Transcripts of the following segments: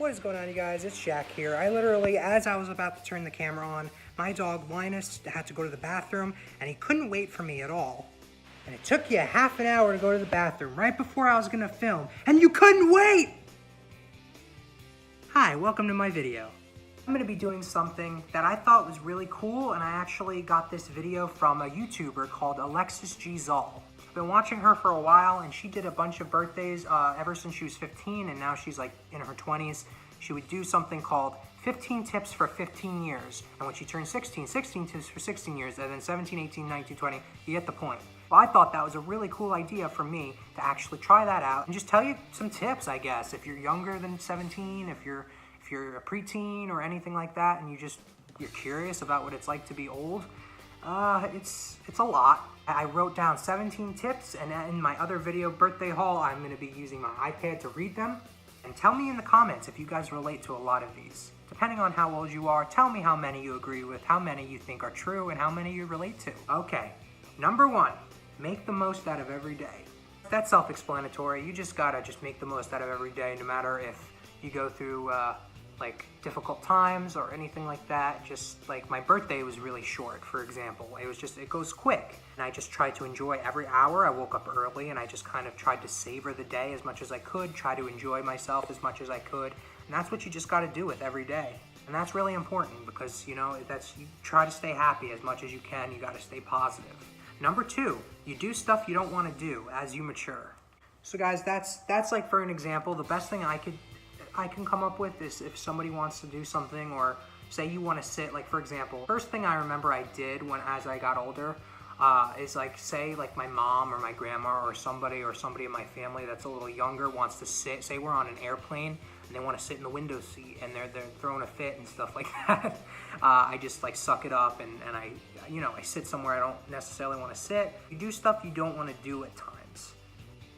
What is going on, you guys? It's Jack here. I literally, as I was about to turn the camera on, my dog Linus had to go to the bathroom and he couldn't wait for me at all. And it took you half an hour to go to the bathroom right before I was gonna film, and you couldn't wait! Hi, welcome to my video. I'm gonna be doing something that I thought was really cool, and I actually got this video from a YouTuber called Alexis G. Zoll. I've been watching her for a while, and she did a bunch of birthdays ever since she was 15, and now she's like in her 20s. She would do something called 15 tips for 15 years. And when she turned 16, 16 tips for 16 years, and then 17, 18, 19, 20, you get the point. Well, I thought that was a really cool idea for me to actually try that out and just tell you some tips, I guess. If you're younger than 17, if you're a preteen or anything like that, and you're curious about what it's like to be old, it's a lot. I wrote down 17 tips, and in my other video, birthday haul, I'm gonna be using my iPad to read them. And tell me in the comments if you guys relate to a lot of these. Depending on how old you are, tell me how many you agree with, how many you think are true, and how many you relate to. Okay, number 1, make the most out of every day. That's self-explanatory. You just gotta make the most out of every day, no matter if you go through like difficult times or anything like that. Just like my birthday was really short, for example. It goes quick. And I just tried to enjoy every hour. I woke up early and I just kind of tried to savor the day as much as I could, try to enjoy myself as much as I could. And that's what you just gotta do with every day. And that's really important because, you try to stay happy as much as you can. You gotta stay positive. Number 2, you do stuff you don't wanna do as you mature. So guys, that's like, for an example, the best thing I can come up with is if somebody wants to do something, or say you want to sit, like for example, first thing I remember I did as I got older is like, say like my mom or my grandma or somebody in my family that's a little younger wants to sit, say we're on an airplane and they want to sit in the window seat and they're throwing a fit and stuff like that. I just like suck it up and I sit somewhere I don't necessarily want to sit. You do stuff you don't want to do at times.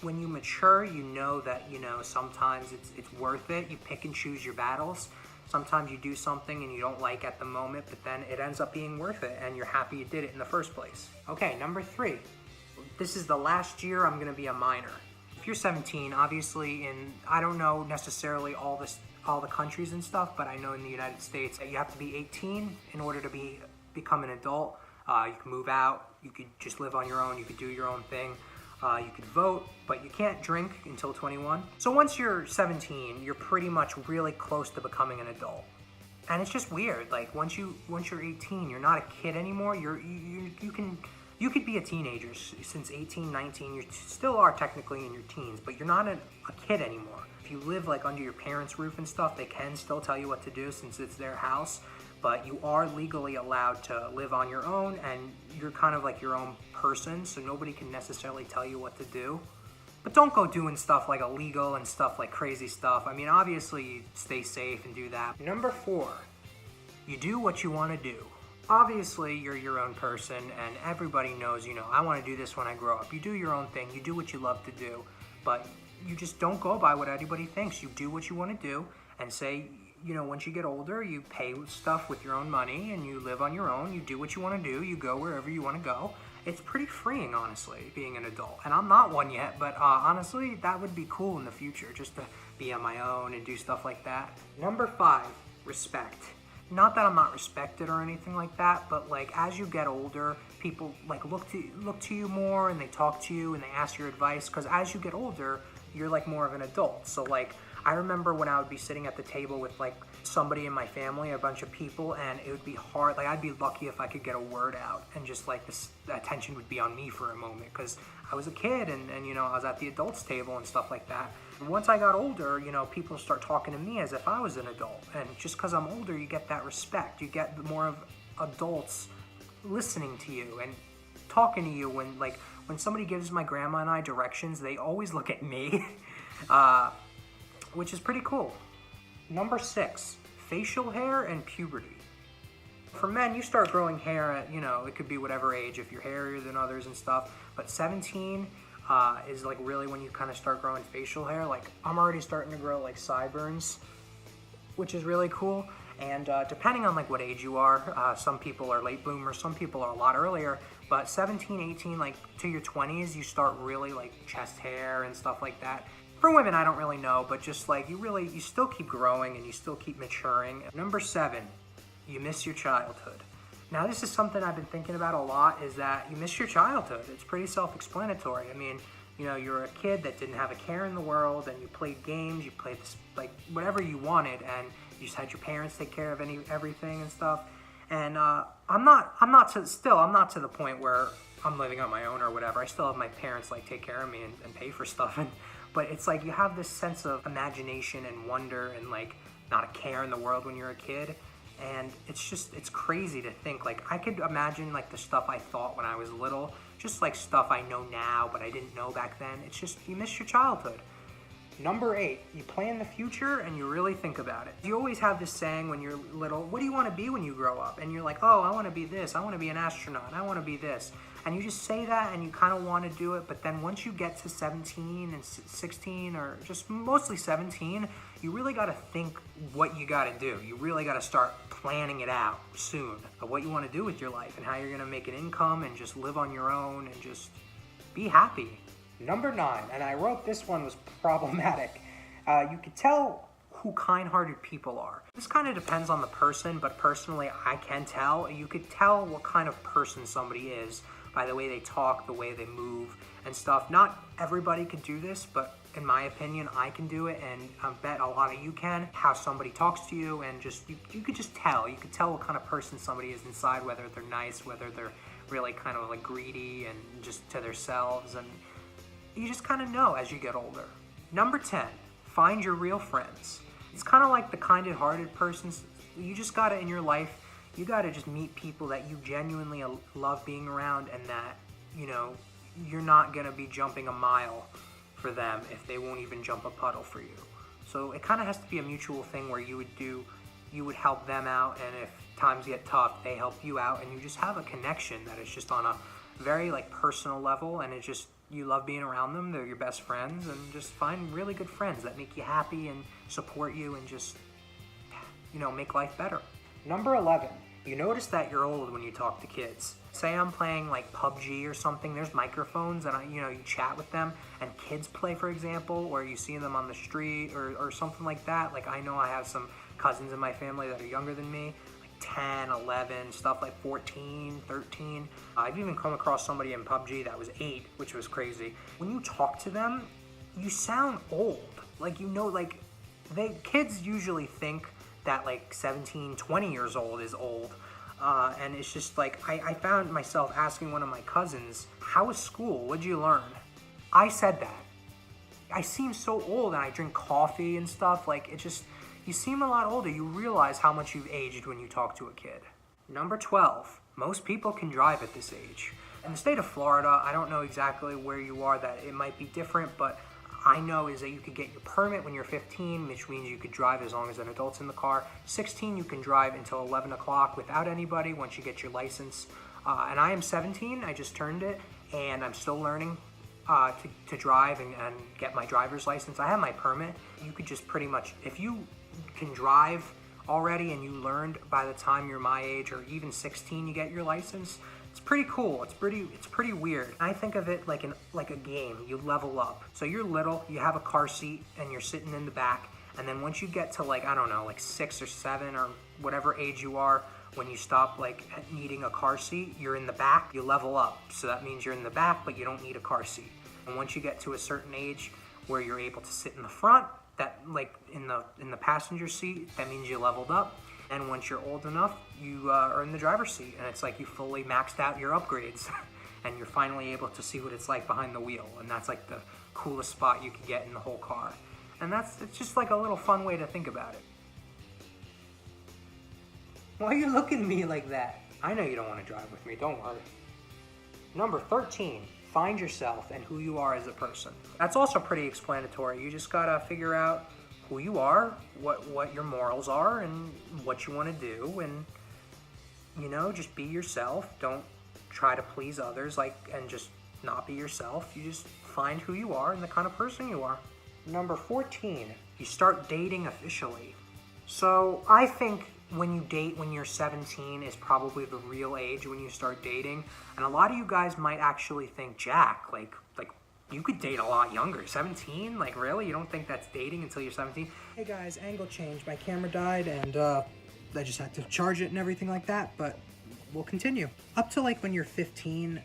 When you mature, you know that, sometimes it's worth it. You pick and choose your battles. Sometimes you do something and you don't like at the moment, but then it ends up being worth it and you're happy you did it in the first place. Okay, number 3. This is the last year I'm gonna be a minor. If you're 17, obviously I don't know necessarily all the countries and stuff, but I know in the United States that you have to be 18 in order to become an adult. You can move out, you could just live on your own, you could do your own thing. You could vote, but you can't drink until 21. So once you're 17, you're pretty much really close to becoming an adult. And it's just weird. Like once you're 18, you're not a kid anymore. You could be a teenager since 18, 19. You still are technically in your teens, but you're not a kid anymore. If you live like under your parents' roof and stuff, they can still tell you what to do since it's their house. But you are legally allowed to live on your own, and you're kind of like your own person, so nobody can necessarily tell you what to do. But don't go doing stuff like illegal and stuff like crazy stuff. I mean, obviously, you stay safe and do that. Number 4, you do what you want to do. Obviously, you're your own person, and everybody knows, I want to do this when I grow up. You do your own thing. You do what you love to do, but you just don't go by what anybody thinks. You do what you want to do, and say, once you get older, you pay stuff with your own money and you live on your own. You do what you want to do. You go wherever you want to go. It's pretty freeing, honestly, being an adult. And I'm not one yet, but honestly, that would be cool in the future, just to be on my own and do stuff like that. Number 5, respect. Not that I'm not respected or anything like that, but like as you get older, people like look to you more, and they talk to you and they ask your advice, because as you get older, you're like more of an adult. So like, I remember when I would be sitting at the table with like somebody in my family, a bunch of people, and it would be hard. Like I'd be lucky if I could get a word out, and just like the attention would be on me for a moment, because I was a kid and I was at the adults table and stuff like that. And once I got older, people start talking to me as if I was an adult. And just because I'm older, you get that respect. You get more of adults listening to you and talking to you. When somebody gives my grandma and I directions, they always look at me. Which is pretty cool. Number 6, facial hair and puberty. For men, you start growing hair at, it could be whatever age, if you're hairier than others and stuff, but 17 is like really when you kind of start growing facial hair. Like I'm already starting to grow like sideburns, which is really cool. And depending on like what age you are, some people are late bloomers, some people are a lot earlier, but 17, 18, like to your 20s, you start really like chest hair and stuff like that. For women, I don't really know, but just like you still keep growing and you still keep maturing. Number 7, you miss your childhood. Now this is something I've been thinking about a lot, is that you miss your childhood. It's pretty self-explanatory. I mean, you know, you're a kid that didn't have a care in the world, and you played games, you played this, like whatever you wanted, and you just had your parents take care of everything and stuff. And I'm not to the point where I'm living on my own or whatever. I still have my parents like take care of me and pay for stuff. But it's like you have this sense of imagination and wonder and like not a care in the world when you're a kid. And it's crazy to think, like I could imagine like the stuff I thought when I was little, just like stuff I know now but I didn't know back then. It's just, you miss your childhood. Number 8, you plan the future and you really think about it. You always have this saying when you're little, what do you want to be when you grow up? And you're like, oh, I want to be this, I want to be an astronaut, I want to be this. And you just say that and you kind of want to do it, but then once you get to 17 and 16, or just mostly 17, you really got to think what you got to do. You really got to start planning it out soon of what you want to do with your life and how you're going to make an income and just live on your own and just be happy. Number 9, and I wrote this one was problematic. You could tell who kind-hearted people are. This kind of depends on the person, but personally I can tell. You could tell what kind of person somebody is by the way they talk, the way they move and stuff. Not everybody could do this, but in my opinion, I can do it, and I bet a lot of you can. How somebody talks to you, and just you could just tell. You could tell what kind of person somebody is inside, whether they're nice, whether they're really kind of like greedy and just to themselves, and you just kind of know as you get older. Number 10, find your real friends. It's kind of like the kind-hearted persons. You just gotta, in your life, you gotta just meet people that you genuinely love being around, and that, you know, you're not gonna be jumping a mile for them if they won't even jump a puddle for you. So it kind of has to be a mutual thing where you would help them out, and if times get tough, they help you out, and you just have a connection that is just on a very like personal level, and it just, you love being around them. They're your best friends, and just find really good friends that make you happy and support you and just, you know, make life better. Number 11, you notice that you're old when you talk to kids. Say I'm playing like PUBG or something, there's microphones, and you chat with them, and kids play, for example, or you see them on the street or something like that. Like I know I have some cousins in my family that are younger than me, like 10, 11, stuff like 14, 13. I've even come across somebody in PUBG that was 8, which was crazy. When you talk to them, you sound old. Like, you know, like kids usually think that like 17, 20 years old is old. And it's just like, I found myself asking one of my cousins, how was school? What'd you learn? I said that. I seem so old, and I drink coffee and stuff. Like, it just, you seem a lot older. You realize how much you've aged when you talk to a kid. Number 12, most people can drive at this age. In the state of Florida, I don't know exactly where you are, that it might be different, but I know is that you could get your permit when you're 15, which means you could drive as long as an adult's in the car. 16, you can drive until 11 o'clock without anybody once you get your license. And I am 17, I just turned it, and I'm still learning to drive and get my driver's license. I have my permit. You could just pretty much, if you can drive already and you learned by the time you're my age, or even 16 you get your license, it's pretty cool. It's pretty weird. I think of it like a game. You level up. So you're little, you have a car seat, and you're sitting in the back. And then once you get to like, I don't know, like 6 or 7 or whatever age you are, when you stop like needing a car seat, you're in the back. You level up. So that means you're in the back, but you don't need a car seat. And once you get to a certain age where you're able to sit in the front, that like in the passenger seat, that means you leveled up. And once you're old enough, you are in the driver's seat, and it's like you fully maxed out your upgrades and you're finally able to see what it's like behind the wheel. And that's like the coolest spot you could get in the whole car. And it's just like a little fun way to think about it. Why are you looking at me like that? I know you don't want to drive with me, don't worry. Number 13, find yourself and who you are as a person. That's also pretty explanatory. You just gotta figure out who you are, what your morals are, and what you want to do, and just be yourself. Don't try to please others, and just not be yourself. You just find who you are and the kind of person you are. Number 14, you start dating officially. So I think when you date when you're 17 is probably the real age when you start dating. And a lot of you guys might actually think, Jack, like You could date a lot younger. 17? Like, really? You don't think that's dating until you're 17? Hey guys, angle change. My camera died and I just had to charge it and everything like that, but we'll continue. Up to like when you're 15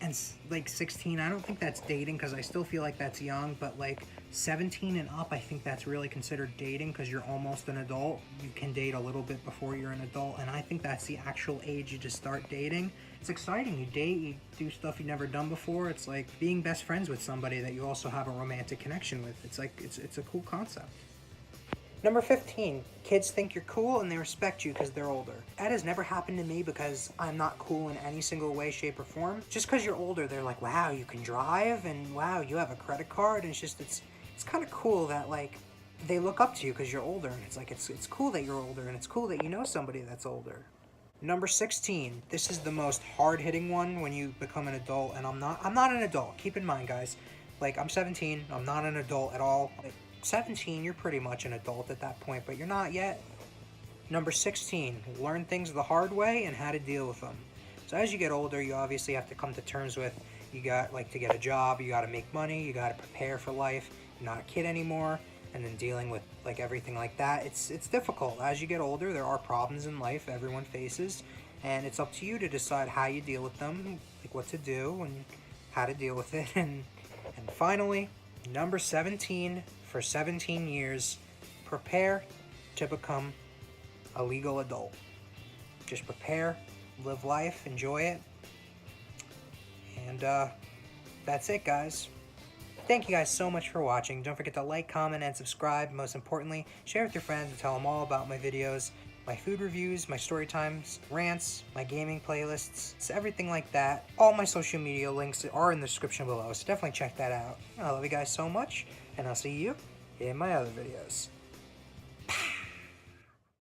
and like 16, I don't think that's dating because I still feel like that's young, but like 17 and up, I think that's really considered dating because you're almost an adult. You can date a little bit before you're an adult, and I think that's the actual age you just start dating. It's exciting. You date, you do stuff you've never done before. It's like being best friends with somebody that you also have a romantic connection with. It's like, it's a cool concept. Number 15, kids think you're cool and they respect you because they're older. That has never happened to me because I'm not cool in any single way, shape, or form. Just because you're older, they're like, wow, you can drive, and wow, you have a credit card, and it's kind of cool that like they look up to you because you're older, and it's like it's cool that you're older, and it's cool that you know somebody that's older. Number 16, this is the most hard-hitting one when you become an adult, and I'm not an adult. Keep in mind, guys, like I'm 17, I'm not an adult at all. Like, 17, you're pretty much an adult at that point, but you're not yet. Number 16, learn things the hard way and how to deal with them. So as you get older, you obviously have to come to terms with, you got like to get a job, you got to make money, you got to prepare for life, you're not a kid anymore, and then dealing with like everything like that. It's difficult. As you get older, there are problems in life everyone faces, and it's up to you to decide how you deal with them, like what to do and how to deal with it. And finally, number 17, for 17 years, prepare to become a legal adult. Just prepare, live life, enjoy it. And that's it, guys. Thank you guys so much for watching. Don't forget to like, comment, and subscribe. Most importantly, share with your friends and tell them all about my videos, my food reviews, my story times, rants, my gaming playlists, so everything like that. All my social media links are in the description below, so definitely check that out. I love you guys so much, and I'll see you in my other videos.